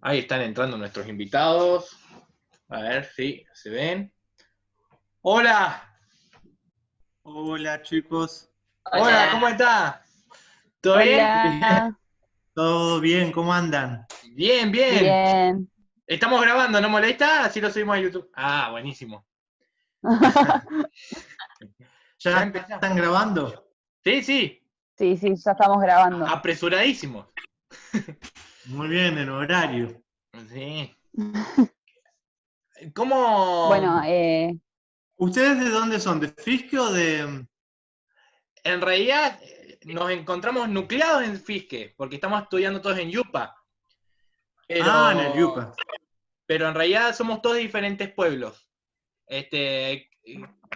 Ahí están entrando nuestros invitados. A ver si se ven. Hola, Hola chicos, hola, Hola, ¿cómo está? ¿Todo bien? hola, ¿todo bien? ¿Cómo andan? Bien, bien. bien. Estamos grabando, ¿no molesta? Así lo subimos a YouTube. Ah, buenísimo. Ya ¿Ya empezamos. están grabando? Sí, sí, Sí, sí, ya estamos grabando. apresuradísimos. Muy bien, en horario. Sí. ¿Cómo? Bueno, ¿Ustedes de dónde son? ¿De Fisque o de...? En realidad nos encontramos nucleados en Fisque, porque estamos estudiando todos en Yupa. Ah, en el Pero, Yupa. pero en realidad somos todos diferentes pueblos. Bueno,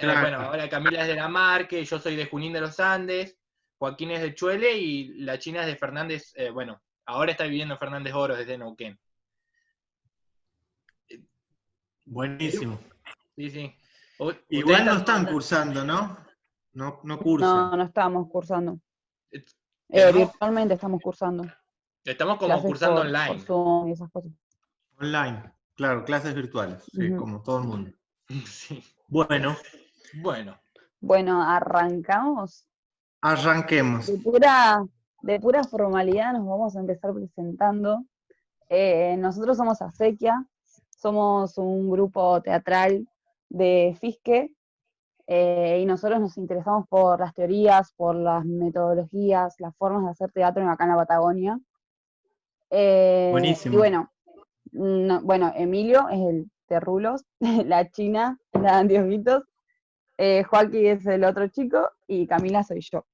Claro. ahora Camila es de La Marque, yo soy de Junín de los Andes, Joaquín es de Chuele y la China es de Fernández, bueno, ahora está viviendo en Fernández Oro desde Neuquén. Buenísimo. Sí, sí. Ustedes Igual no están están todos cursando, ¿no? No cursan. no estamos cursando. estamos, Virtualmente estamos cursando. estamos como Clases cursando por online. Zoom y esas cosas. Online. Claro, clases virtuales, sí, Ujú. como todo el mundo. Sí. Bueno, Bueno, Bueno, arrancamos. arranquemos. De pura, de pura formalidad nos vamos a empezar presentando. Nosotros somos Acequia, somos un grupo teatral de Fisque. Y nosotros nos interesamos por las teorías, por las metodologías, las formas de hacer teatro acá en la Patagonia. Y Buenísimo. bueno, bueno, Emilio es el de Rulos, la China, la de Anteojitos, Joaquín es el otro chico y Camila soy yo.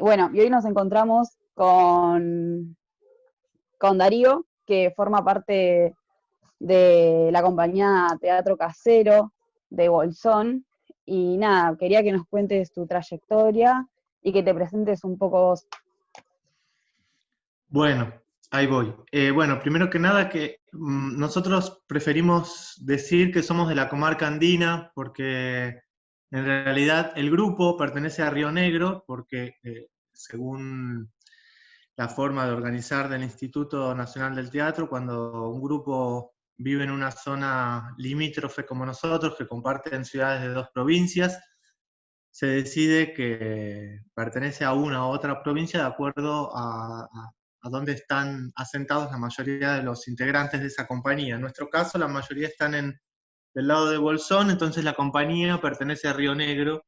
Bueno, y hoy nos encontramos con Darío, que forma parte de la compañía Teatro Casero de Bolsón. Y nada, quería que nos cuentes tu trayectoria y que te presentes un poco vos. Bueno, ahí voy. Bueno, primero que nada que nosotros preferimos decir que somos de la comarca andina porque en realidad el grupo pertenece a Río Negro porque según la forma de organizar del Instituto Nacional del Teatro, cuando un grupo vive en una zona limítrofe como nosotros, que comparten ciudades de dos provincias, se decide que pertenece a una u otra provincia de acuerdo a dónde están asentados la mayoría de los integrantes de esa compañía. En nuestro caso, la mayoría están del lado de Bolsón, entonces la compañía pertenece a Río Negro,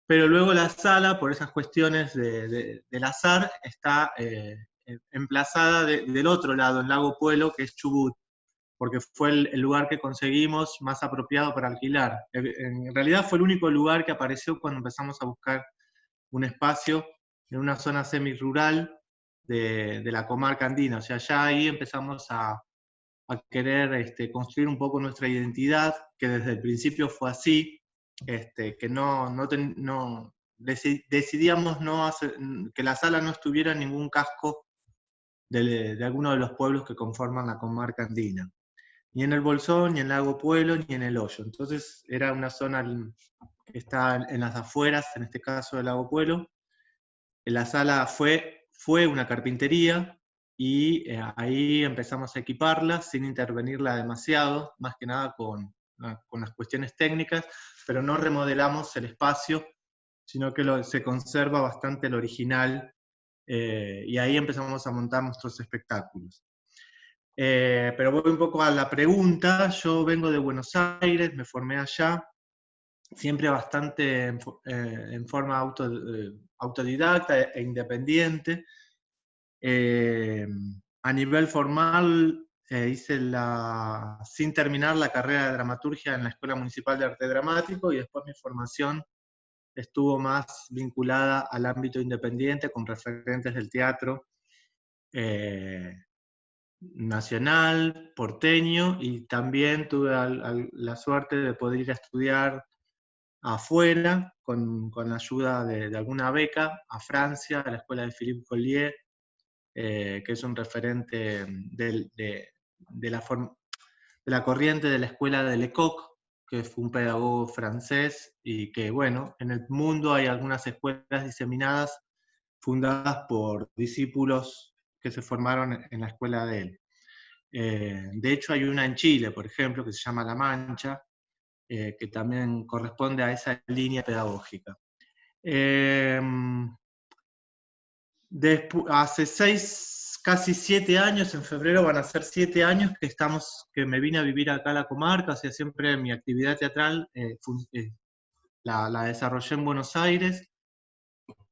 pero luego la sala, por esas cuestiones del azar, está emplazada del otro lado, en Lago Puelo, que es Chubut, porque fue el lugar que conseguimos más apropiado para alquilar. En realidad fue el único lugar que apareció cuando empezamos a buscar un espacio en una zona semi-rural de la comarca andina. O sea, ya ahí empezamos querer construir un poco nuestra identidad, que desde el principio fue así, que decidíamos no hacer, que la sala no estuviera en ningún casco de alguno de los pueblos que conforman la comarca andina. Ni en el Bolsón, ni en Lago Puelo, ni en el Hoyo. Entonces era una zona que está en las afueras, en este caso del Lago Puelo. La sala fue una carpintería y ahí empezamos a equiparla sin intervenirla demasiado, más que nada con las cuestiones técnicas, pero no remodelamos el espacio, sino que se conserva bastante el original y ahí empezamos a montar nuestros espectáculos. Pero voy un poco a la pregunta. Yo vengo de Buenos Aires, me formé allá, siempre bastante en forma autodidacta e independiente. Eh, a nivel formal, hice sin terminar la carrera de dramaturgia en la Escuela Municipal de Arte Dramático y después mi formación estuvo más vinculada al ámbito independiente con referentes del teatro nacional, porteño, y también tuve la suerte de poder ir a estudiar afuera con la ayuda de alguna beca a Francia, a la escuela de Philippe Collier, que es un referente de la corriente de la escuela de Lecoq, que fue un pedagogo francés y que, bueno, en el mundo hay algunas escuelas diseminadas fundadas por discípulos que se formaron en la escuela de él. De hecho, hay una en Chile, por ejemplo, que se llama La Mancha, que también corresponde a esa línea pedagógica. Hace casi 7 años, en febrero van a ser 7 años que me vine a vivir acá a la comarca, o sea, siempre mi actividad teatral la desarrollé en Buenos Aires,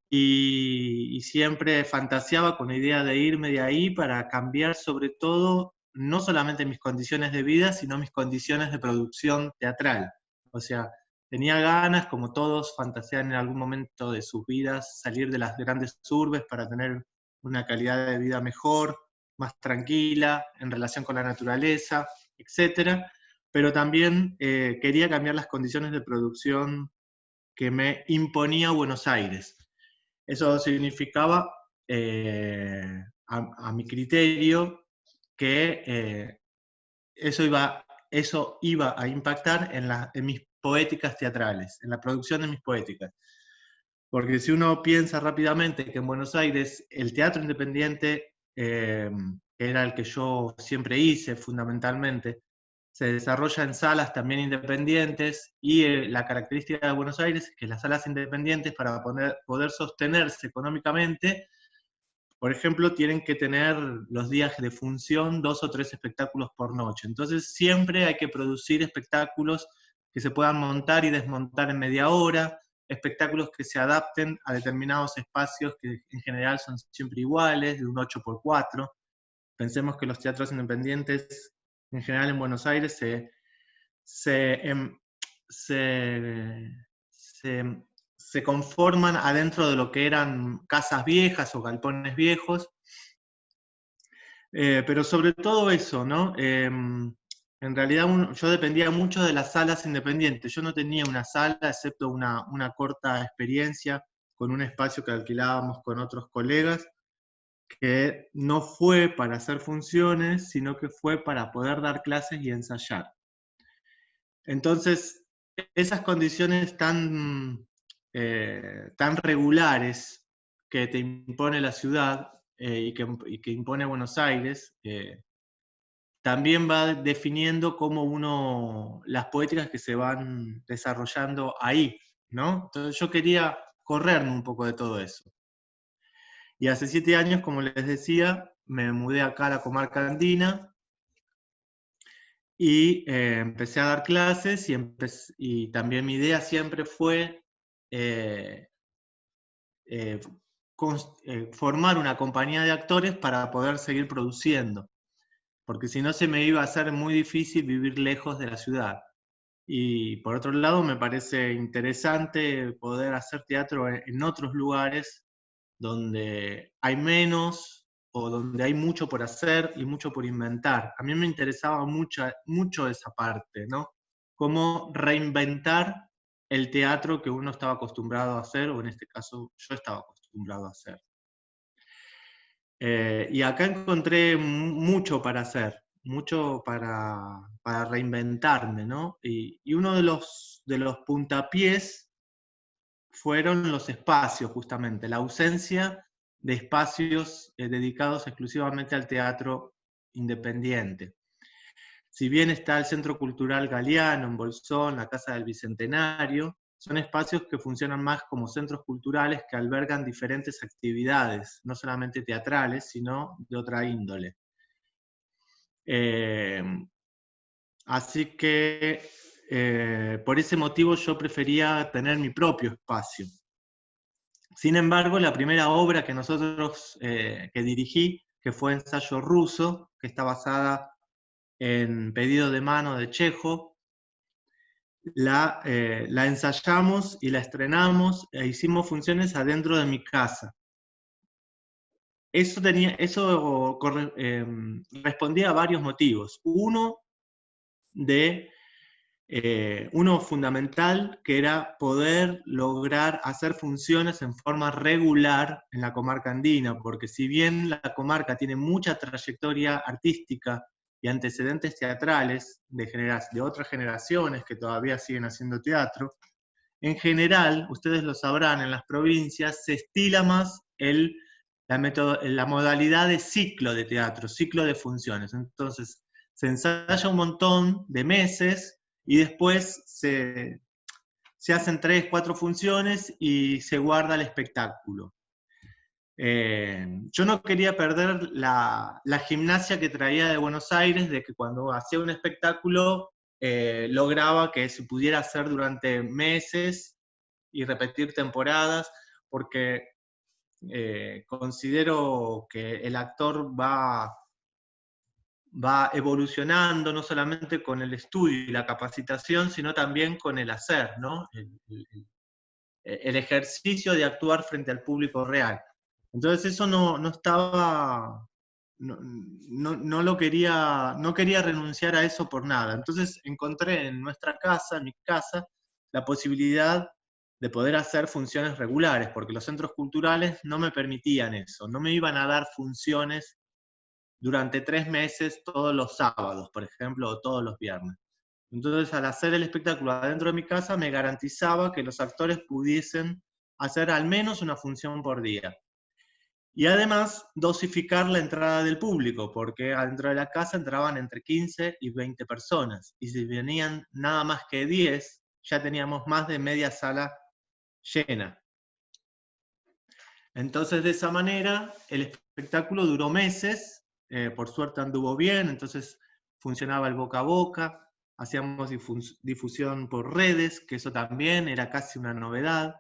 y siempre fantaseaba con la idea de irme de ahí para cambiar sobre todo, no solamente mis condiciones de vida, sino mis condiciones de producción teatral. O sea, tenía ganas, como todos, fantasear en algún momento de sus vidas, salir de las grandes urbes para tener una calidad de vida mejor, más tranquila, en relación con la naturaleza, etc. Pero también quería cambiar las condiciones de producción que me imponía Buenos Aires. Eso significaba, a mi criterio, que eso iba a impactar en mis poéticas teatrales, en la producción de mis poéticas. Porque si uno piensa rápidamente que en Buenos Aires el teatro independiente, que era el que yo siempre hice fundamentalmente, se desarrolla en salas también independientes, y la característica de Buenos Aires es que las salas independientes, para poder sostenerse económicamente, por ejemplo, tienen que tener los días de función 2 o 3 espectáculos por noche. Entonces siempre hay que producir espectáculos que se puedan montar y desmontar en media hora, espectáculos que se adapten a determinados espacios que en general son siempre iguales, de un 8x4. Pensemos que los teatros independientes, en general en Buenos Aires, se conforman adentro de lo que eran casas viejas o galpones viejos, pero sobre todo eso, ¿no? En realidad yo dependía mucho de las salas independientes. Yo no tenía una sala, excepto una corta experiencia con un espacio que alquilábamos con otros colegas, que no fue para hacer funciones, sino que fue para poder dar clases y ensayar. Entonces, esas condiciones tan regulares que te impone la ciudad, y que impone Buenos Aires, también va definiendo cómo las poéticas que se van desarrollando ahí, ¿no? Entonces yo quería correrme un poco de todo eso. Y hace 7 años, como les decía, me mudé acá a la comarca andina, y empecé a dar clases, y también mi idea siempre fue formar una compañía de actores para poder seguir produciendo, porque si no se me iba a hacer muy difícil vivir lejos de la ciudad. Y por otro lado me parece interesante poder hacer teatro en otros lugares donde hay menos, o donde hay mucho por hacer y mucho por inventar. A mí me interesaba mucho esa parte, ¿no? Cómo reinventar el teatro que uno estaba acostumbrado a hacer, o en este caso yo estaba acostumbrado a hacer. Y acá encontré mucho para hacer, mucho para reinventarme, ¿no? Y uno de los puntapiés fueron los espacios, justamente, la ausencia de espacios dedicados exclusivamente al teatro independiente. Si bien está el Centro Cultural Galeano en Bolsón, la Casa del Bicentenario, son espacios que funcionan más como centros culturales que albergan diferentes actividades, no solamente teatrales, sino de otra índole. Así que por ese motivo yo prefería tener mi propio espacio. Sin embargo, la primera obra que que dirigí, que fue Ensayo Ruso, que está basada en Pedido de mano de Chekhov, la ensayamos y la estrenamos e hicimos funciones adentro de mi casa. Eso respondía a varios motivos. Uno fundamental, que era poder lograr hacer funciones en forma regular en la comarca andina, porque si bien la comarca tiene mucha trayectoria artística y antecedentes teatrales de otras generaciones que todavía siguen haciendo teatro, en general, ustedes lo sabrán, en las provincias se estila más el la modalidad de ciclo de teatro, ciclo de funciones. Entonces, se ensaya un montón de meses y después se hacen 3, 4 funciones y se guarda el espectáculo. Yo no quería perder la gimnasia que traía de Buenos Aires, de que cuando hacía un espectáculo lograba que se pudiera hacer durante meses y repetir temporadas, porque considero que el actor va evolucionando no solamente con el estudio y la capacitación, sino también con el hacer, ¿no? El ejercicio de actuar frente al público real. Entonces eso no estaba, no quería renunciar a eso por nada. Entonces encontré en nuestra casa, en mi casa, la posibilidad de poder hacer funciones regulares, porque los centros culturales no me permitían eso, no me iban a dar funciones durante 3 meses todos los sábados, por ejemplo, o todos los viernes. Entonces, al hacer el espectáculo adentro de mi casa, me garantizaba que los actores pudiesen hacer al menos una función por día. Y además, dosificar la entrada del público, porque adentro de la casa entraban entre 15 y 20 personas. Y si venían nada más que 10, ya teníamos más de media sala llena. Entonces, de esa manera, el espectáculo duró meses, por suerte anduvo bien, entonces funcionaba el boca a boca, hacíamos difusión por redes, que eso también era casi una novedad.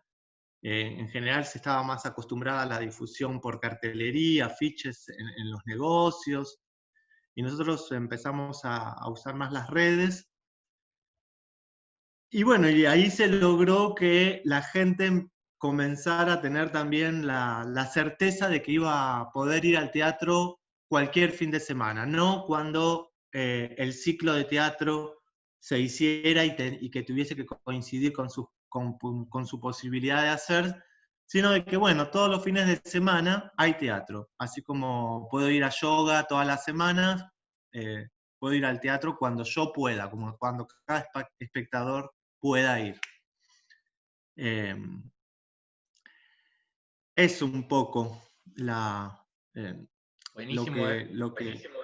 En general se estaba más acostumbrada a la difusión por cartelería, afiches en los negocios, y nosotros empezamos a usar más las redes. Y bueno, y ahí se logró que la gente comenzara a tener también la certeza de que iba a poder ir al teatro cualquier fin de semana, no cuando el ciclo de teatro se hiciera y que tuviese que coincidir con su posibilidad de hacer, sino de que, bueno, todos los fines de semana hay teatro, así como puedo ir a yoga todas las semanas, puedo ir al teatro cuando yo pueda, como cuando cada espectador pueda ir. Es un poco Buenísimo, lo que... buenísimo.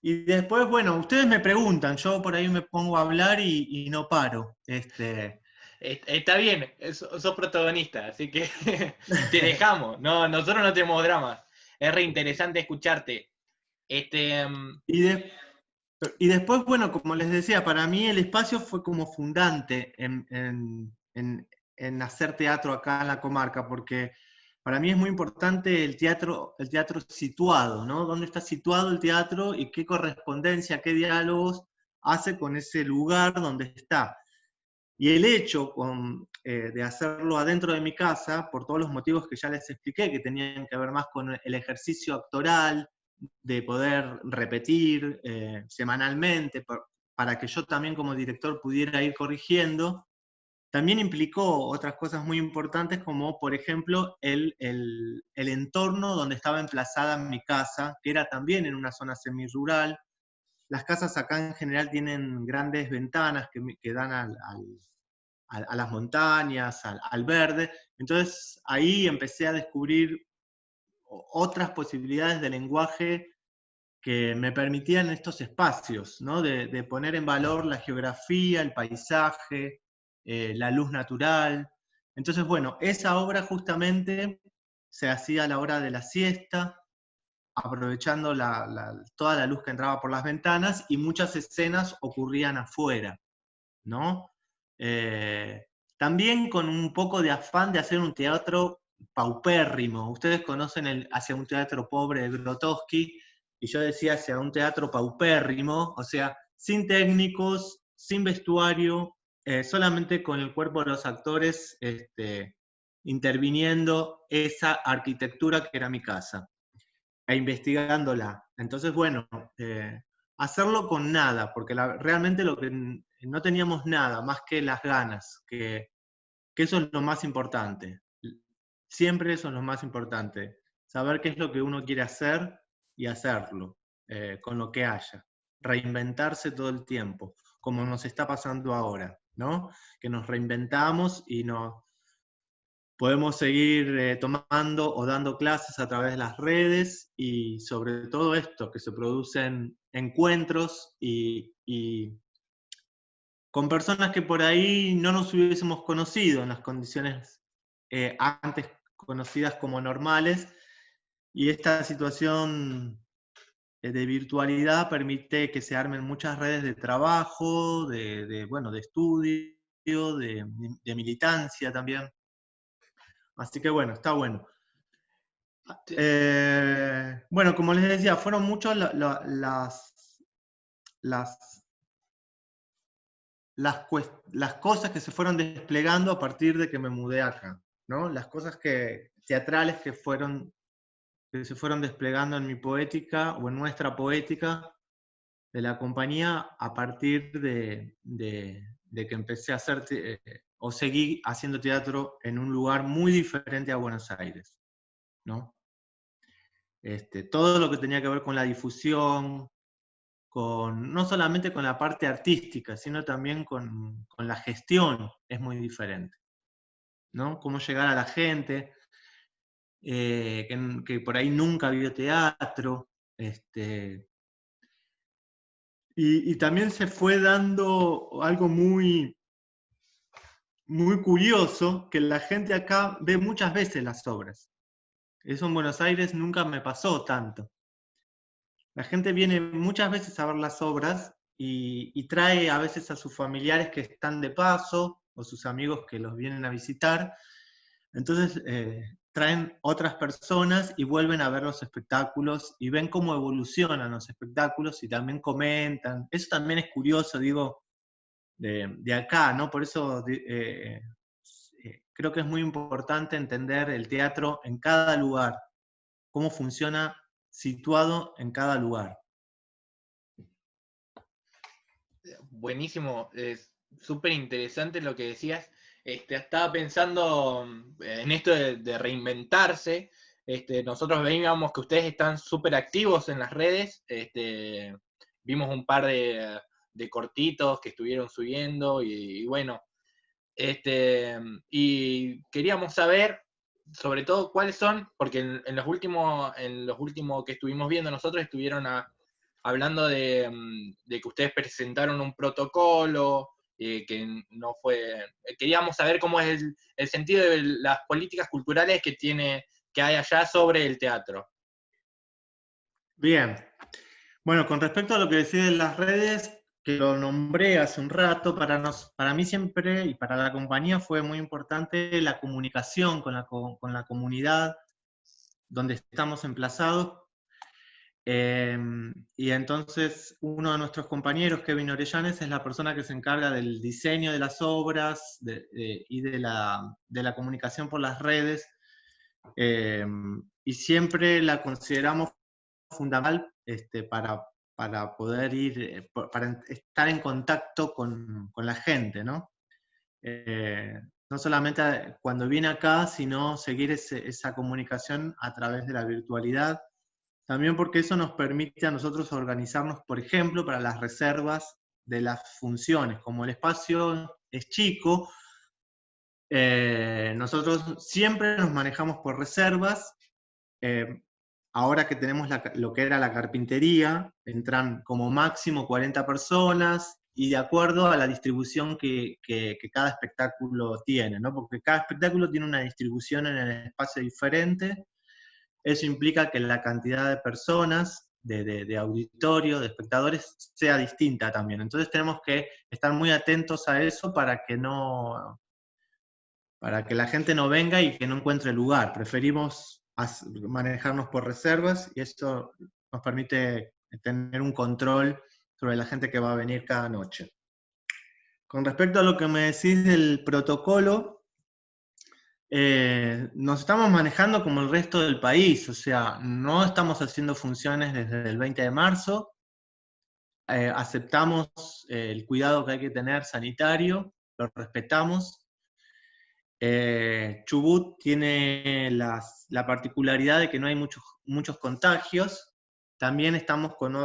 Y después, bueno, ustedes me preguntan, yo por ahí me pongo a hablar y no paro. Está bien, sos protagonista, así que te dejamos. No, nosotros no tenemos dramas. Es re interesante escucharte. Y después, bueno, como les decía, para mí el espacio fue como fundante en hacer teatro acá en la comarca, porque para mí es muy importante el teatro situado, ¿no? ¿Dónde está situado el teatro y qué correspondencia, qué diálogos hace con ese lugar donde está? Y el hecho de hacerlo adentro de mi casa, por todos los motivos que ya les expliqué, que tenían que ver más con el ejercicio actoral, de poder repetir semanalmente, para que yo también como director pudiera ir corrigiendo, también implicó otras cosas muy importantes, como por ejemplo el entorno donde estaba emplazada mi casa, que era también en una zona semirural. Las casas acá en general tienen grandes ventanas que dan a las montañas, al verde. Entonces ahí empecé a descubrir otras posibilidades de lenguaje que me permitían estos espacios, ¿no? De poner en valor la geografía, el paisaje, la luz natural. Entonces, bueno, esa obra justamente se hacía a la hora de la siesta, aprovechando toda la luz que entraba por las ventanas, y muchas escenas ocurrían afuera, ¿no? También con un poco de afán de hacer un teatro paupérrimo. Ustedes conocen hacia un teatro pobre de Grotowski, y yo decía hacia un teatro paupérrimo, o sea, sin técnicos, sin vestuario, solamente con el cuerpo de los actores interviniendo esa arquitectura que era mi casa, e investigándola. Entonces, bueno, hacerlo con nada, porque realmente lo que no teníamos nada más que las ganas, que eso es lo más importante. Siempre eso es lo más importante, saber qué es lo que uno quiere hacer y hacerlo, con lo que haya. Reinventarse todo el tiempo, como nos está pasando ahora, ¿no? Que nos reinventamos y podemos seguir tomando o dando clases a través de las redes y sobre todo esto, que se producen encuentros y con personas que por ahí no nos hubiésemos conocido en las condiciones antes conocidas como normales, y esta situación de virtualidad permite que se armen muchas redes de trabajo, bueno, de estudio, de militancia también. Así que bueno, está bueno. Bueno, como les decía, fueron muchas las cosas que se fueron desplegando a partir de que me mudé acá, ¿no? Las cosas teatrales que se fueron desplegando en mi poética o en nuestra poética de la compañía a partir de que empecé a hacer o seguí haciendo teatro en un lugar muy diferente a Buenos Aires, ¿no? Todo lo que tenía que ver con la difusión, no solamente con la parte artística, sino también con la gestión, es muy diferente, ¿no? Cómo llegar a la gente que por ahí nunca vio teatro, y también se fue dando algo muy, muy curioso, que la gente acá ve muchas veces las obras. Eso en Buenos Aires nunca me pasó tanto. La gente viene muchas veces a ver las obras y trae a veces a sus familiares que están de paso o sus amigos que los vienen a visitar. Entonces traen otras personas y vuelven a ver los espectáculos y ven cómo evolucionan los espectáculos y también comentan. Eso también es curioso, digo, de acá, ¿no? Por eso creo que es muy importante entender el teatro en cada lugar, cómo funciona situado en cada lugar. Buenísimo, es súper interesante lo que decías. Estaba pensando en esto de reinventarse. Nosotros veíamos que ustedes están súper activos en las redes. Vimos un par de cortitos que estuvieron subiendo y bueno, y queríamos saber sobre todo cuáles son, porque en los últimos que estuvimos viendo nosotros estuvieron hablando de que ustedes presentaron un protocolo, que no fue... Queríamos saber cómo es el sentido de las políticas culturales que hay allá sobre el teatro. Bien. Bueno, con respecto a lo que decís de las redes, que lo nombré hace un rato, para mí siempre y para la compañía fue muy importante la comunicación con la comunidad donde estamos emplazados. Y entonces uno de nuestros compañeros, Kevin Orellanes, es la persona que se encarga del diseño de las obras y de la comunicación por las redes. Y siempre la consideramos fundamental para poder para estar en contacto con la gente, ¿no? No solamente cuando viene acá, sino seguir esa comunicación a través de la virtualidad. También porque eso nos permite a nosotros organizarnos, por ejemplo, para las reservas de las funciones. Como el espacio es chico, nosotros siempre nos manejamos por reservas. Ahora que tenemos lo que era la carpintería, entran como máximo 40 personas y de acuerdo a la distribución que cada espectáculo tiene, ¿no? Porque cada espectáculo tiene una distribución en el espacio diferente. Eso implica que la cantidad de personas, de auditorio, de espectadores, sea distinta también. Entonces tenemos que estar muy atentos a eso para que la gente no venga y que no encuentre lugar. Preferimos manejarnos por reservas y esto nos permite tener un control sobre la gente que va a venir cada noche. Con respecto a lo que me decís del protocolo, nos estamos manejando como el resto del país, o sea, no estamos haciendo funciones desde el 20 de marzo, aceptamos el cuidado que hay que tener sanitario, lo respetamos. Chubut tiene la particularidad de que no hay muchos contagios. También estamos con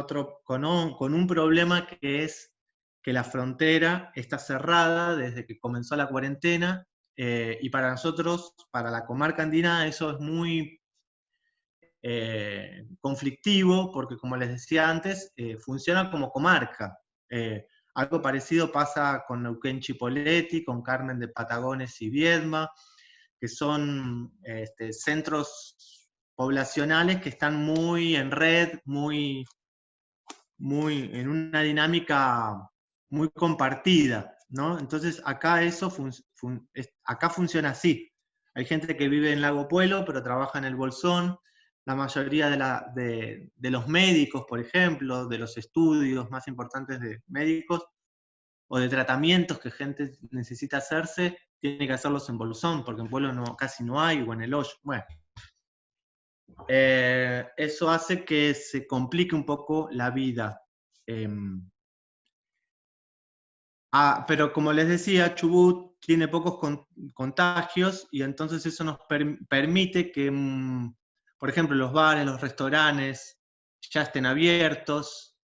un problema que es que la frontera está cerrada desde que comenzó la cuarentena y para nosotros, para la comarca andina, eso es muy conflictivo, porque como les decía antes, funciona como comarca. Algo parecido pasa con Neuquén Chipoleti, con Carmen de Patagones y Viedma, que son centros poblacionales que están muy en red, muy en una dinámica muy compartida, ¿no? Entonces acá acá funciona así. Hay gente que vive en Lago Puelo, pero trabaja en el Bolsón. La mayoría de los médicos, por ejemplo, de los estudios más importantes de médicos o de tratamientos que gente necesita hacerse, tiene que hacerlos en Bolsón, porque en Pueblo casi no hay, o en el Hoyo. Bueno, eso hace que se complique un poco la vida. Pero como les decía, Chubut tiene pocos contagios y entonces eso nos permite que, por ejemplo, los bares, los restaurantes ya estén abiertos,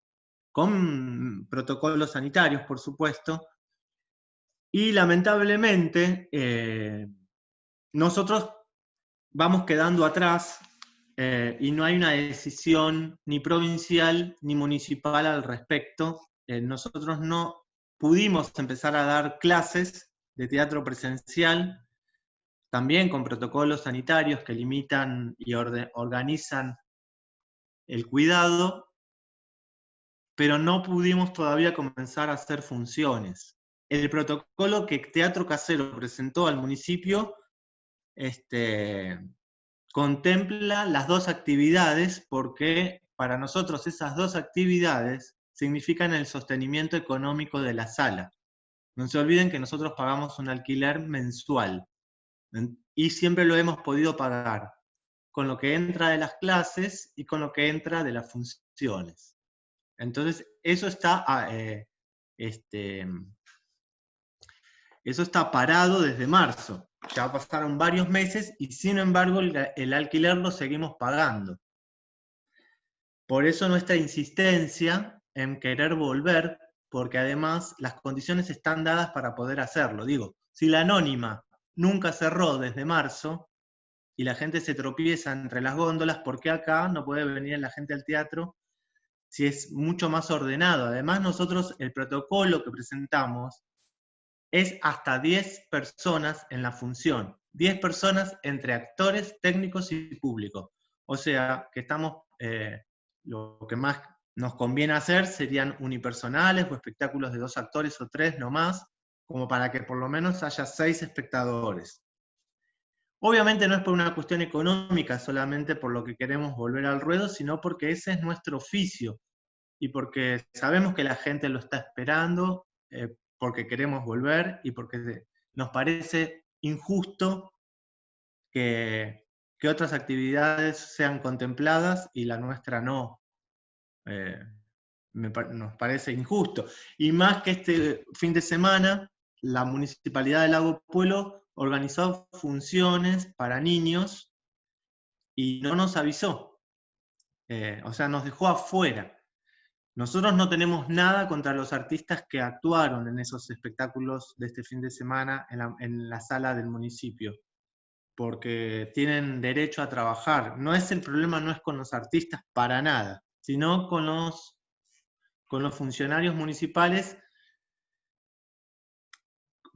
con protocolos sanitarios, por supuesto. Y lamentablemente, nosotros vamos quedando atrás y no hay una decisión ni provincial ni municipal al respecto. Nosotros no pudimos empezar a dar clases de teatro presencial, también con protocolos sanitarios que limitan y organizan el cuidado, pero no pudimos todavía comenzar a hacer funciones. El protocolo que Teatro Casero presentó al municipio contempla las dos actividades porque para nosotros esas dos actividades significan el sostenimiento económico de la sala. No se olviden que nosotros pagamos un alquiler mensual y siempre lo hemos podido pagar con lo que entra de las clases y con lo que entra de las funciones. Entonces, eso está parado desde marzo. Ya pasaron varios meses y sin embargo el alquiler lo seguimos pagando. Por eso nuestra insistencia en querer volver, porque además las condiciones están dadas para poder hacerlo. Digo, si la Anónima nunca cerró desde marzo y la gente se tropieza entre las góndolas, ¿por qué acá no puede venir la gente al teatro si es mucho más ordenado? Además nosotros el protocolo que presentamos es hasta 10 personas en la función. 10 personas entre actores, técnicos y público. O sea, que estamos, lo que más nos conviene hacer serían unipersonales o espectáculos de 2 actores o 3 no más, como para que por lo menos haya 6 espectadores. Obviamente no es por una cuestión económica, solamente por lo que queremos volver al ruedo, sino porque ese es nuestro oficio y porque sabemos que la gente lo está esperando, porque queremos volver y porque nos parece injusto que otras actividades sean contempladas y la nuestra no. Nos parece injusto. Y más que este fin de semana, la Municipalidad de Lago Puelo organizó funciones para niños y no nos avisó. O sea, nos dejó afuera. Nosotros no tenemos nada contra los artistas que actuaron en esos espectáculos de este fin de semana en la sala del municipio, porque tienen derecho a trabajar. El problema no es con los artistas para nada, sino con los funcionarios municipales,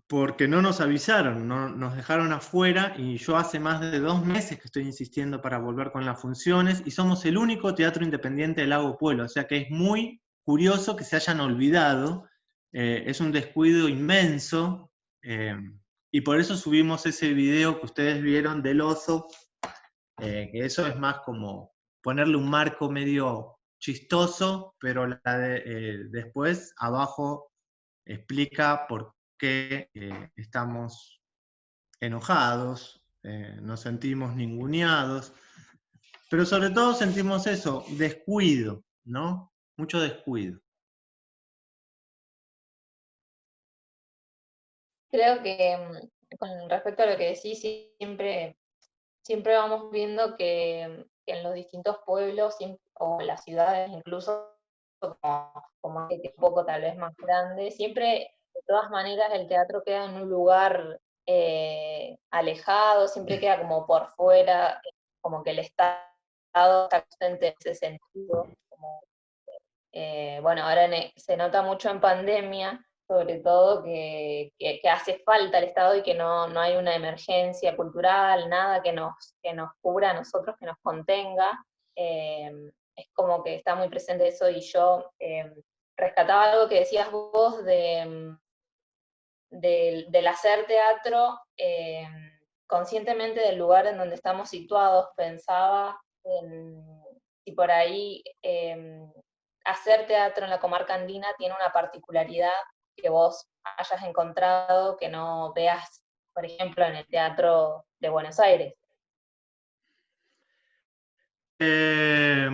porque no nos avisaron, nos dejaron afuera, y yo hace más de 2 meses que estoy insistiendo para volver con las funciones, y somos el único teatro independiente de Lago Puelo, o sea que es muy curioso que se hayan olvidado, es un descuido inmenso, y por eso subimos ese video que ustedes vieron del oso, que eso es más como ponerle un marco medio chistoso, pero después abajo explica por qué estamos enojados, nos sentimos ninguneados, pero sobre todo sentimos eso, descuido, ¿no? Mucho descuido. Creo que con respecto a lo que decís, siempre vamos viendo que en los distintos pueblos o las ciudades incluso, como que un poco tal vez más grande, siempre de todas maneras el teatro queda en un lugar alejado, siempre queda como por fuera, como que el Estado está ausente en ese sentido. Bueno, ahora se nota mucho en pandemia, sobre todo que hace falta el Estado y que no hay una emergencia cultural, nada que nos cubra a nosotros, que nos contenga. Es como que está muy presente eso y yo rescataba algo que decías vos del hacer teatro conscientemente del lugar en donde estamos situados. Pensaba en si por ahí hacer teatro en la comarca andina tiene una particularidad que vos hayas encontrado que no veas, por ejemplo, en el teatro de Buenos Aires. Eh,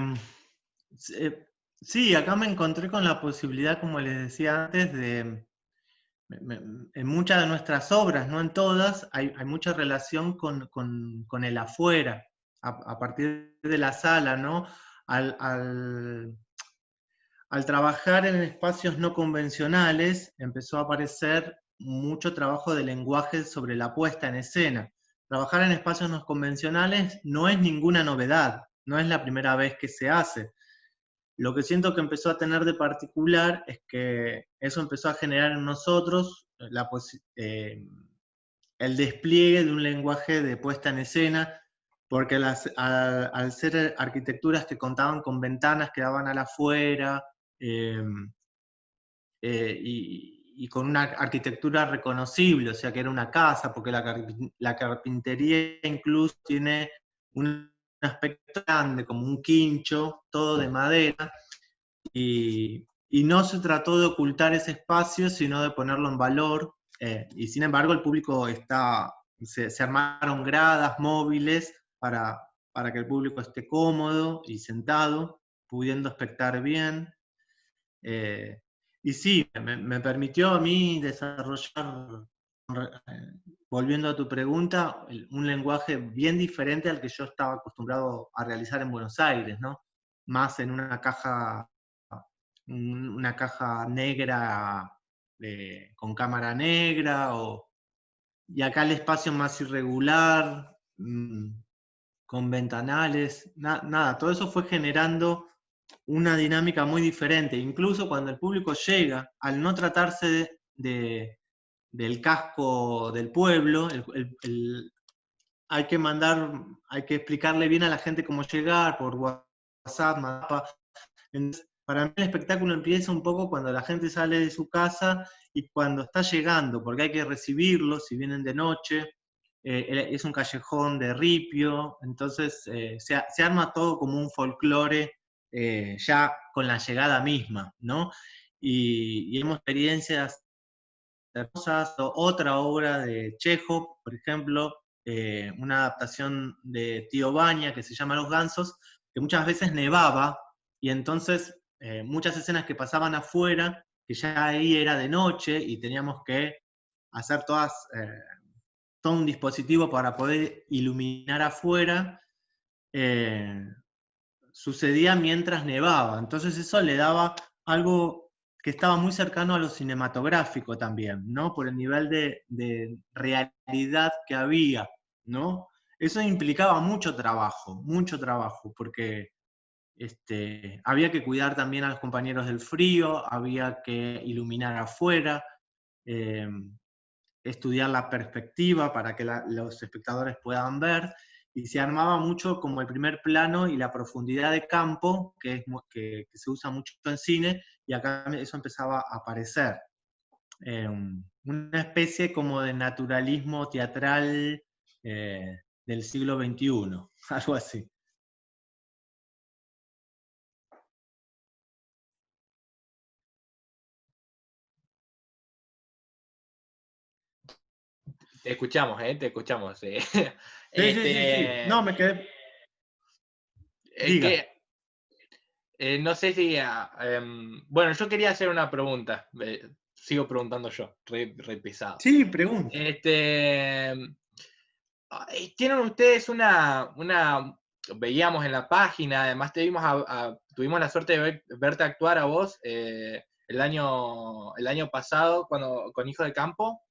sí, acá me encontré con la posibilidad, como les decía antes, en muchas de nuestras obras, no en todas, hay mucha relación con el afuera, a partir de la sala, ¿no? Al trabajar en espacios no convencionales, empezó a aparecer mucho trabajo de lenguaje sobre la puesta en escena. Trabajar en espacios no convencionales no es ninguna novedad, no es la primera vez que se hace. Lo que siento que empezó a tener de particular es que eso empezó a generar en nosotros el despliegue de un lenguaje de puesta en escena, porque al ser arquitecturas que contaban con ventanas que daban al afuera, eh, y con una arquitectura reconocible, o sea que era una casa, porque la carpintería incluso tiene un aspecto grande, como un quincho, todo de madera, y no se trató de ocultar ese espacio, sino de ponerlo en valor, y sin embargo el público se armaron gradas móviles para que el público esté cómodo y sentado, pudiendo espectar bien. Y sí, me permitió a mí desarrollar, volviendo a tu pregunta, un lenguaje bien diferente al que yo estaba acostumbrado a realizar en Buenos Aires, ¿no? Más en una caja negra con cámara negra, y acá el espacio más irregular, con ventanales, nada, todo eso fue generando una dinámica muy diferente. Incluso cuando el público llega, al no tratarse del casco del pueblo, hay que explicarle bien a la gente cómo llegar por WhatsApp, mapa. Entonces, para mí el espectáculo empieza un poco cuando la gente sale de su casa y cuando está llegando, porque hay que recibirlos si vienen de noche. Es un callejón de ripio, entonces se arma todo como un folclore ya con la llegada misma, ¿no? Y hemos experiencias hermosas. Otra obra de Chekhov, por ejemplo, una adaptación de Tío Baña que se llama Los Gansos, que muchas veces nevaba, y entonces muchas escenas que pasaban afuera, que ya ahí era de noche y teníamos que hacer todo un dispositivo para poder iluminar afuera, sucedía mientras nevaba. Entonces eso le daba algo que estaba muy cercano a lo cinematográfico también, ¿no? Por el nivel de realidad que había, ¿no? Eso implicaba mucho trabajo, porque había que cuidar también a los compañeros del frío, había que iluminar afuera, estudiar la perspectiva para que los espectadores puedan ver, y se armaba mucho como el primer plano y la profundidad de campo, que se usa mucho en cine, y acá eso empezaba a aparecer. Una especie como de naturalismo teatral del siglo XXI, algo así. Te escuchamos, te escuchamos. Sí. No, me quedé. Diga. No sé si... bueno, yo quería hacer una pregunta. Sigo preguntando yo, re pesado. Sí, pregunta. ¿Tienen ustedes veíamos en la página, además tuvimos la suerte de verte actuar a vos el año pasado con Hijo de Campo?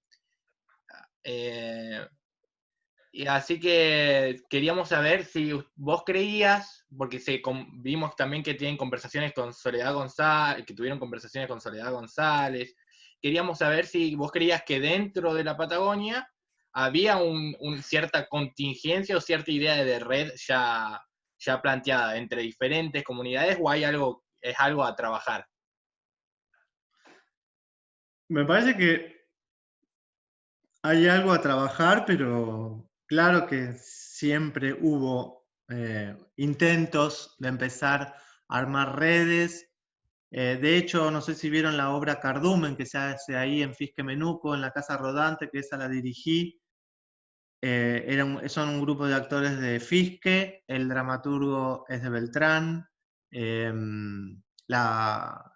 Y así que queríamos saber si vos creías, porque vimos también que tienen conversaciones con Soledad González, que tuvieron conversaciones con Soledad González. Queríamos saber si vos creías que dentro de la Patagonia había cierta contingencia o cierta idea de red ya planteada entre diferentes comunidades, o es algo a trabajar. Me parece que hay algo a trabajar, pero claro que siempre hubo intentos de empezar a armar redes. De hecho, no sé si vieron la obra Cardumen, que se hace ahí en Fisque Menuco, en la Casa Rodante, que esa la dirigí. Son un grupo de actores de Fisque, el dramaturgo es de Beltrán, la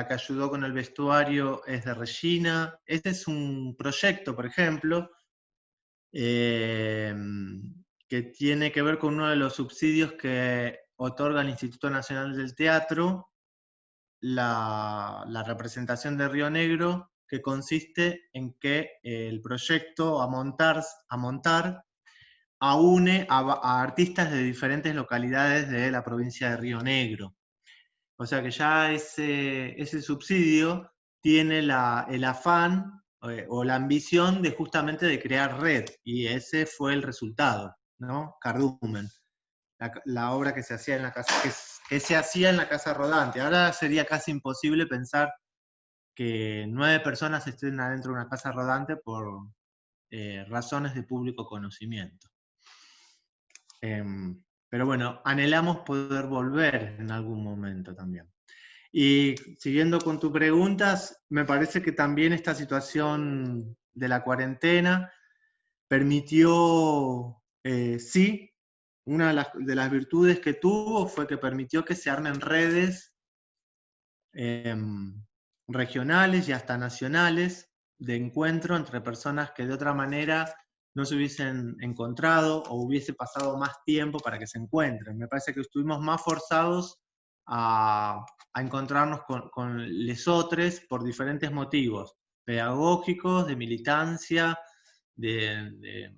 que ayudó con el vestuario es de Regina. Este es un proyecto, por ejemplo, que tiene que ver con uno de los subsidios que otorga el Instituto Nacional del Teatro, la representación de Río Negro, que consiste en que el proyecto a montar aúne a artistas de diferentes localidades de la provincia de Río Negro. O sea que ya ese subsidio tiene el afán o la ambición de justamente de crear red, y ese fue el resultado, ¿no? Cardumen, la obra que se hacía en la casa, que se hacía en la Casa Rodante. Ahora sería casi imposible pensar que 9 personas estén adentro de una casa rodante por razones de público conocimiento. Pero bueno, anhelamos poder volver en algún momento también. Y siguiendo con tus preguntas, me parece que también esta situación de la cuarentena permitió, sí, una de las virtudes que tuvo fue que permitió que se armen redes regionales y hasta nacionales de encuentro entre personas que de otra manera no se hubiesen encontrado o hubiese pasado más tiempo para que se encuentren. Me parece que estuvimos más forzados a encontrarnos con lesotres por diferentes motivos, pedagógicos, de militancia, de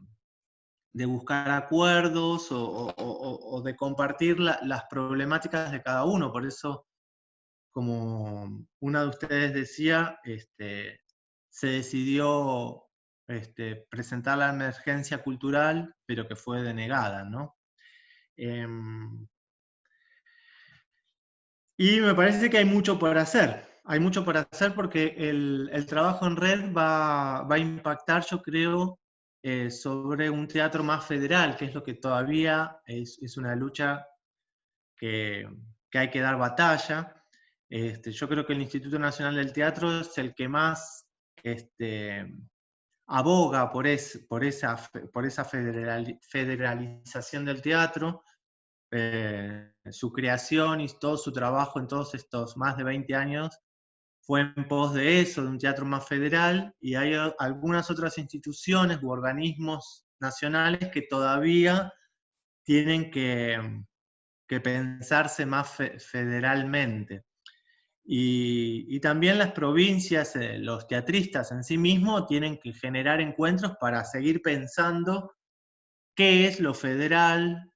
buscar acuerdos o de compartir las problemáticas de cada uno. Por eso, como una de ustedes decía, se decidió presentar la emergencia cultural, pero que fue denegada, ¿no? Y me parece que hay mucho por hacer. Hay mucho por hacer porque el trabajo en red va a impactar, yo creo, sobre un teatro más federal, que es lo que todavía es una lucha que hay que dar batalla. Yo creo que el Instituto Nacional del Teatro es el que más aboga por esa federalización del teatro. Su creación y todo su trabajo en todos estos más de 20 años fue en pos de eso, de un teatro más federal, y hay algunas otras instituciones u organismos nacionales que todavía tienen que pensarse más federalmente. Y también las provincias, los teatristas en sí mismos, tienen que generar encuentros para seguir pensando qué es lo federal,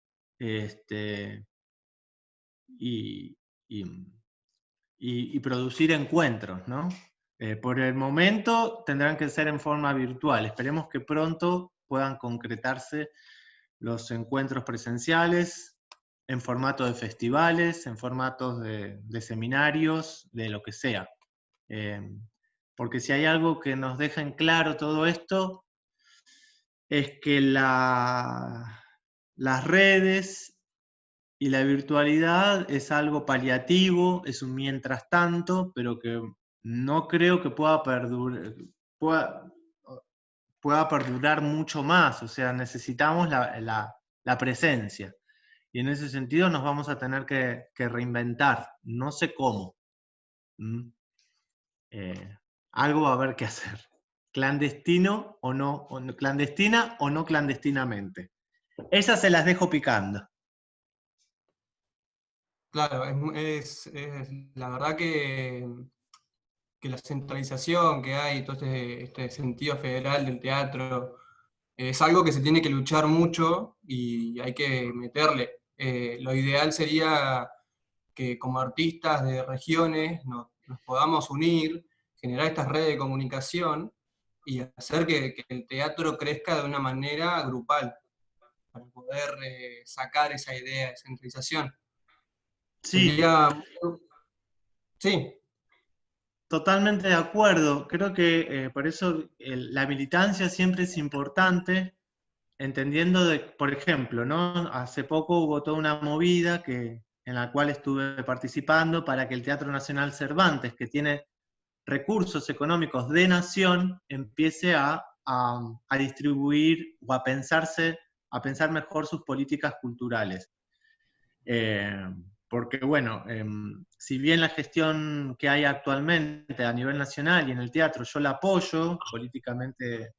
y producir encuentros, ¿no? Por el momento tendrán que ser en forma virtual. Esperemos que pronto puedan concretarse los encuentros presenciales, en formato de festivales, en formatos de seminarios, de lo que sea. Porque si hay algo que nos deja en claro todo esto, es que las redes y la virtualidad es algo paliativo, es un mientras tanto, pero que no creo que pueda perdurar mucho más. O sea, necesitamos la presencia. Y en ese sentido nos vamos a tener que reinventar. No sé cómo. Algo va a haber que hacer. Clandestino o no, clandestina o no clandestinamente. Esas se las dejo picando. Claro, es la verdad que que la centralización que hay, todo este sentido federal del teatro, es algo que se tiene que luchar mucho y hay que meterle. Lo ideal sería que como artistas de regiones nos podamos unir, generar estas redes de comunicación y hacer que el teatro crezca de una manera grupal, para poder sacar esa idea de centralización. Sí, Sería... Sí, totalmente de acuerdo. Creo que por eso la militancia siempre es importante, entendiendo de, por ejemplo, ¿no? Hace poco hubo toda una movida en la cual estuve participando para que el Teatro Nacional Cervantes, que tiene recursos económicos de nación, empiece a distribuir o a pensar mejor sus políticas culturales. Porque bueno, si bien la gestión que hay actualmente a nivel nacional y en el teatro yo la apoyo, políticamente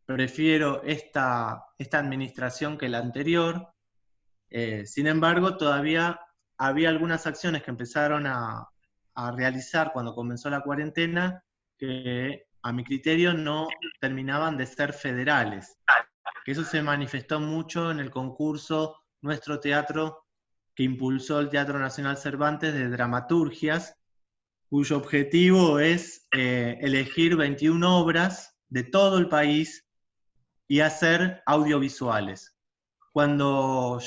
prefiero esta administración que la anterior, sin embargo todavía había algunas acciones que empezaron a realizar cuando comenzó la cuarentena que a mi criterio no terminaban de ser federales, que eso se manifestó mucho en el concurso Nuestro Teatro que impulsó el Teatro Nacional Cervantes de dramaturgias, cuyo objetivo es elegir 21 obras de todo el país y hacer audiovisuales. Cuando